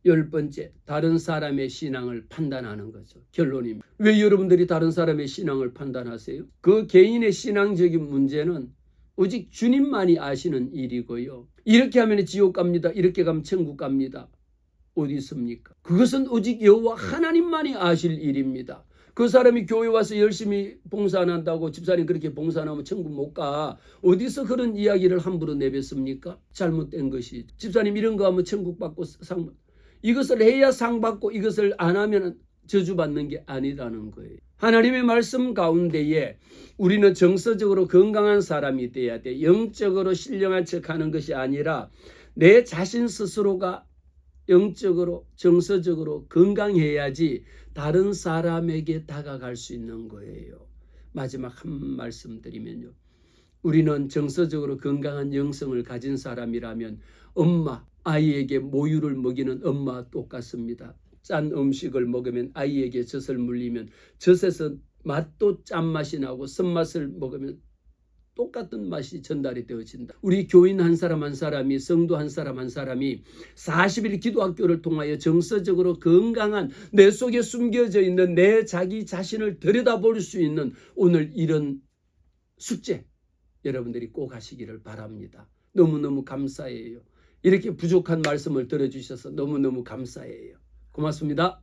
10번째, 다른 사람의 신앙을 판단하는 거죠. 결론입니다. 왜 여러분들이 다른 사람의 신앙을 판단하세요? 그 개인의 신앙적인 문제는 오직 주님만이 아시는 일이고요. 이렇게 하면 지옥 갑니다. 이렇게 가면 천국 갑니다. 어디 있습니까? 그것은 오직 여호와 하나님만이 아실 일입니다. 그 사람이 교회 와서 열심히 봉사 안 한다고 집사님 그렇게 봉사 안 하면 천국 못 가. 어디서 그런 이야기를 함부로 내뱉습니까? 잘못된 것이. 집사님 이런 거 하면 천국 받고 상, 이것을 해야 상 받고 이것을 안 하면 저주받는 게 아니라는 거예요. 하나님의 말씀 가운데에 우리는 정서적으로 건강한 사람이 돼야 돼. 영적으로 신령한 척하는 것이 아니라 내 자신 스스로가 영적으로 정서적으로 건강해야지 다른 사람에게 다가갈 수 있는 거예요. 마지막 한 말씀 드리면요, 우리는 정서적으로 건강한 영성을 가진 사람이라면 엄마, 아이에게 모유를 먹이는 엄마와 똑같습니다. 짠 음식을 먹으면 아이에게 젖을 물리면 젖에서 맛도 짠맛이 나고 쓴맛을 먹으면 똑같은 맛이 전달이 되어진다. 우리 교인 한 사람 한 사람이, 성도 한 사람 한 사람이 40일 기도학교를 통하여 정서적으로 건강한 내 속에 숨겨져 있는 내 자기 자신을 들여다볼 수 있는 오늘 이런 숙제, 여러분들이 꼭 하시기를 바랍니다. 너무너무 감사해요. 이렇게 부족한 말씀을 들어주셔서 너무너무 감사해요. 고맙습니다.